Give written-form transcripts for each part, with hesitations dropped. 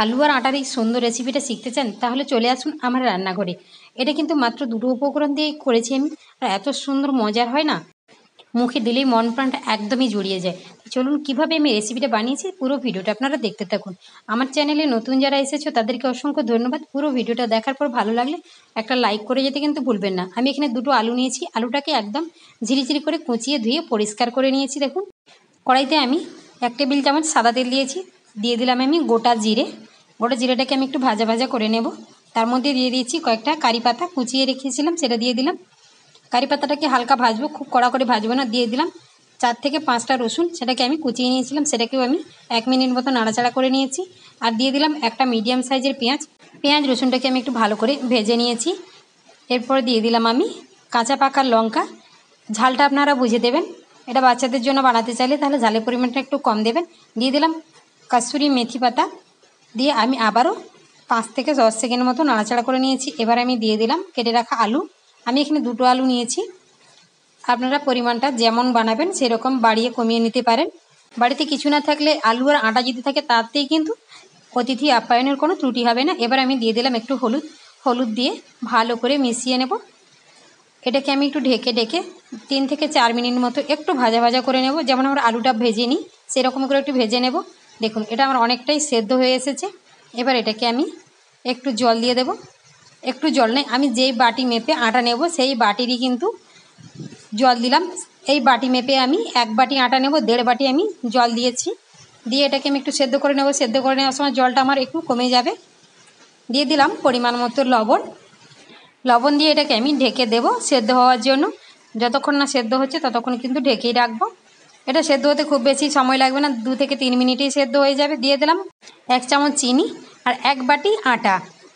আলু আর আটার এই সুন্দর রেসিপিটা শিখতে চান তাহলে চলে আসুন আমার রান্নাঘরে। এটা কিন্তু মাত্র দুটো উপকরণ দিয়ে করেছি আমি, আর এত সুন্দর মজার হয় না, মুখে দিলেই মন প্রাণটা একদমই জুড়িয়ে যায়। চলুন কিভাবে আমি রেসিপিটা বানিয়েছি পুরো ভিডিওটা আপনারা দেখতে থাকুন। আমার চ্যানেলে নতুন যারা এসেছো তাদেরকে অসংখ্য ধন্যবাদ। পুরো ভিডিওটা দেখার পর ভালো লাগলে একটা লাইক করে যেতে কিন্তু ভুলবেন না। আমি এখানে দুটো আলু নিয়েছি, আলুটাকে একদম ঝিরিঝিরি করে কুচিয়ে ধুয়ে পরিষ্কার করে নিয়েছি। দেখুন কড়াইতে আমি 1 টেবিল চামচ সাদা তেল দিয়েছি, দিয়ে দিলাম আমি গোটা জিরেটাকে আমি একটু ভাজা ভাজা করে নেব। তার মধ্যে দিয়ে দিয়েছি কয়েকটা কারি পাতা কুচিয়ে রেখেছিলাম, সেটা দিয়ে দিলাম। কারি পাতাটাকে হালকা ভাজবো, খুব কড়া করে ভাজবো না। দিয়ে দিলাম 4 থেকে 5টা রসুন, সেটাকে আমি কুচিয়ে নিয়েছিলাম, সেটাকেও আমি 1 মিনিট মতো নাড়াচাড়া করে নিয়েছি। আর দিয়ে দিলাম একটা মিডিয়াম সাইজের পেঁয়াজ রসুনটাকে আমি একটু ভালো করে ভেজে নিয়েছি। এরপর দিয়ে দিলাম আমি কাঁচা পাকা লঙ্কা, ঝালটা আপনারা বুঝে দেবেন। এটা বাচ্চাদের জন্য বানাতে চাইলে তাহলে ঝালের পরিমাণটা একটু কম দেবেন। দিয়ে দিলাম কাসুরি মেথি পাতা, দিয়ে আমি আবারও 5 থেকে 10 সেকেন্ড মতো নাড়াচাড়া করে নিয়েছি। এবার আমি দিয়ে দিলাম কেটে রাখা আলু। আমি এখানে 2টো আলু নিয়েছি, আপনারা পরিমাণটা যেমন বানাবেন সেরকম বাড়িয়ে কমিয়ে নিতে পারেন। বাড়িতে কিছু না থাকলে আলু আর আটা যদি থাকে তাতেই কিন্তু অতিথি আপ্যায়নের কোনো ত্রুটি হবে না। এবার আমি দিয়ে দিলাম একটু হলুদ দিয়ে ভালো করে মিশিয়ে নেব। এটাকে আমি একটু ঢেকে 3 থেকে 4 মিনিট মতো একটু ভাজা ভাজা করে নেব, যেমন আমরা আলুটা ভেজে নিই সেরকম করে একটু ভেজে নেব। দেখুন এটা আমার অনেকটাই সেদ্ধ হয়ে এসেছে। এবার এটাকে আমি একটু জল দিয়ে দেব। একটু জল নেই, আমি যেই বাটি মেপে আটা নেব সেই বাটিরই কিন্তু জল দিলাম। এই বাটি মেপে আমি 1 বাটি আটা নেব, 1.5 বাটি আমি জল দিয়েছি। দিয়ে এটাকে আমি একটু সেদ্ধ করে নেব। সেদ্ধ করে নেওয়ার সময় জলটা আমার একটু কমে যাবে। দিয়ে দিলাম পরিমাণ মতো লবণ দিয়ে এটাকে আমি ঢেকে দেব সেদ্ধ হওয়ার জন্য। যতক্ষণ না সেদ্ধ হচ্ছে ততক্ষণ কিন্তু ঢেকেই রাখবো। এটা সেদ্ধ হতে খুব বেশি সময় লাগবে না, 2 থেকে 3 মিনিটেই সেদ্ধ হয়ে যাবে। দিয়ে দিলাম 1 চামচ চিনি আর 1 বাটি আটা।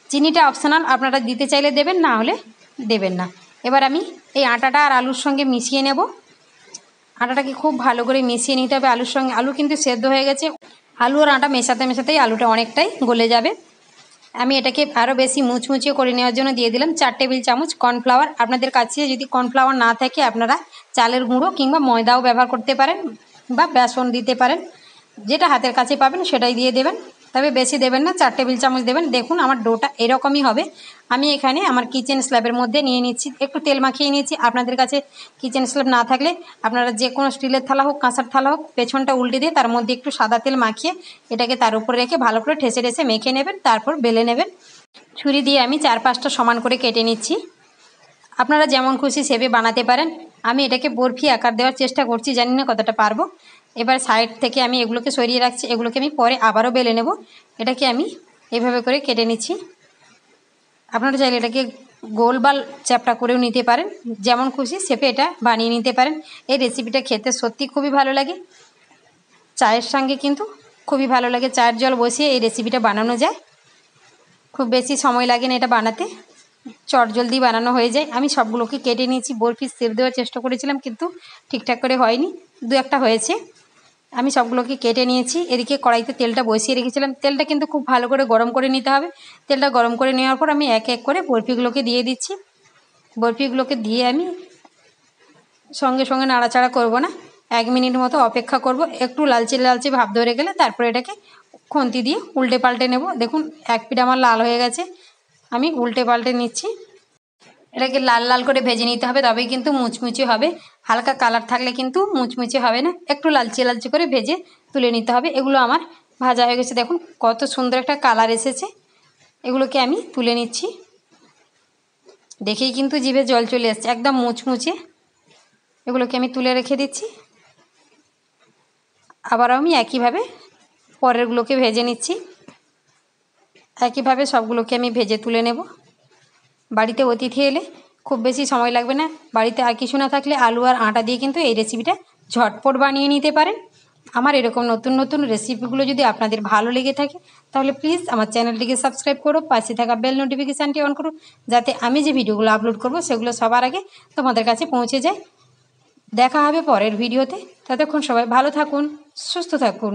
চিনিটা অপশনাল, আপনারা দিতে চাইলে দেবেন, না হলে দেবেন না। এবার আমি এই আটাটা আর আলুর সঙ্গে মিশিয়ে নেব। আটাটাকে খুব ভালো করে মিশিয়ে নিতে হবে আলুর সঙ্গে। আলু কিন্তু সেদ্ধ হয়ে গেছে, আলু আর আটা মেশাতেই আলুটা অনেকটাই গলে যাবে। আমি এটাকে আরও বেশি মুচমুচিয়ে করে নেওয়ার জন্য দিয়ে দিলাম 4 টেবিল চামচ কর্নফ্লাওয়ার। আপনাদের কাছে যদি কর্নফ্লাওয়ার না থাকে আপনারা চালের গুঁড়ো কিংবা ময়দাও ব্যবহার করতে পারেন বা বেসন দিতে পারেন, যেটা হাতের কাছে পাবেন সেটাই দিয়ে দেবেন। তবে বেশি দেবেন না, 4 টেবিল চামচ দেবেন। দেখুন আমার ডোটা এরকমই হবে। আমি এখানে আমার কিচেন স্ল্যাবের মধ্যে নিয়ে নিচ্ছি, একটু তেল মাখিয়ে নিয়েছি। আপনাদের কাছে কিচেন স্ল্যাব না থাকলে আপনারা যে কোনো স্টিলের থালা হোক কাঁসার থালা হোক পেছনটা উল্টে দিয়ে তার মধ্যে একটু সাদা তেল মাখিয়ে এটাকে তার উপরে রেখে ভালো করে ঠেসে মেখে নেবেন, তারপর বেলে নেবেন। ছুরি দিয়ে আমি 4-5টা সমান করে কেটে নিচ্ছি। আপনারা যেমন খুশি শেপে বানাতে পারেন। আমি এটাকে বরফি আকার দেওয়ার চেষ্টা করছি, জানি না কতটা পারবো। এবার সাইড থেকে আমি এগুলোকে সরিয়ে রাখছি, এগুলোকে আমি পরে আবারও বেলে নেব। এটাকে আমি এভাবে করে কেটে নিচ্ছি। আপনারা চাইলে এটাকে গোল বা চ্যাপ্টা করেও নিতে পারেন, যেমন খুশি শেপে এটা বানিয়ে নিতে পারেন। এই রেসিপিটা খেতে সত্যি খুবই ভালো লাগে, চায়ের সঙ্গে কিন্তু খুবই ভালো লাগে। চায়ের জল বসিয়ে এই রেসিপিটা বানানো যায়, খুব বেশি সময় লাগে না এটা বানাতে, চটজলদি বানানো হয়ে যায়। আমি সবগুলোকে কেটে নিয়েছি। বরফির শেপ দেওয়ার চেষ্টা করেছিলাম কিন্তু ঠিকঠাক করে হয়নি, 2-1টা হয়েছে। আমি সবগুলোকে কেটে নিয়েছি। এদিকে কড়াইতে তেলটা বসিয়ে রেখেছিলাম, তেলটা কিন্তু খুব ভালো করে গরম করে নিতে হবে। তেলটা গরম করে নেওয়ার পর আমি এক এক করে বরফিগুলোকে দিয়ে দিচ্ছি। বরফিগুলোকে দিয়ে আমি সঙ্গে সঙ্গে নাড়াচাড়া করব না, 1 মিনিট মতো অপেক্ষা করব। একটু লালচে লালচে ভাব ধরে গেলে তারপরে এটাকে খুন্তি দিয়ে উল্টে পাল্টে নেব। দেখুন এক পিঠ আমার লাল হয়ে গেছে, আমি উল্টে পাল্টে নিচ্ছি। এটাকে লাল লাল করে ভেজে নিতে হবে, তবেই কিন্তু মুচমুচে হবে। হালকা কালার থাকলে কিন্তু মুচমুচে হবে না, একটু লালচে লালচে করে ভেজে তুলে নিতে হবে। এগুলো আমার ভাজা হয়ে গেছে, দেখুন কত সুন্দর একটা কালার এসেছে। এগুলোকে আমি তুলে নিচ্ছি। দেখেই কিন্তু জিভে জল চলে আসছে, একদম মুচমুচে। এগুলোকে আমি তুলে রেখে দিচ্ছি। আবার আমি একইভাবে পরেরগুলোকে ভেজে নিচ্ছি। একইভাবে সবগুলোকে আমি ভেজে তুলে নেব। বাড়িতে অতিথি এলে খুব বেশি সময় লাগবে না। বাড়িতে আর কিছু না থাকলে আলু আর আটা দিয়ে কিন্তু এই রেসিপিটা ঝটপট বানিয়ে নিতে পারেন। আমার এরকম নতুন নতুন রেসিপিগুলো যদি আপনাদের ভালো লেগে থাকে তাহলে প্লিজ আমার চ্যানেলটিকে সাবস্ক্রাইব করো, পাশে থাকা বেল নোটিফিকেশানটি অন করো, যাতে আমি যে ভিডিওগুলো আপলোড করব সেগুলো সবার আগে তোমাদের কাছে পৌঁছে যায়। দেখা হবে পরের ভিডিওতে। ততক্ষণ সবাই ভালো থাকুন, সুস্থ থাকুন।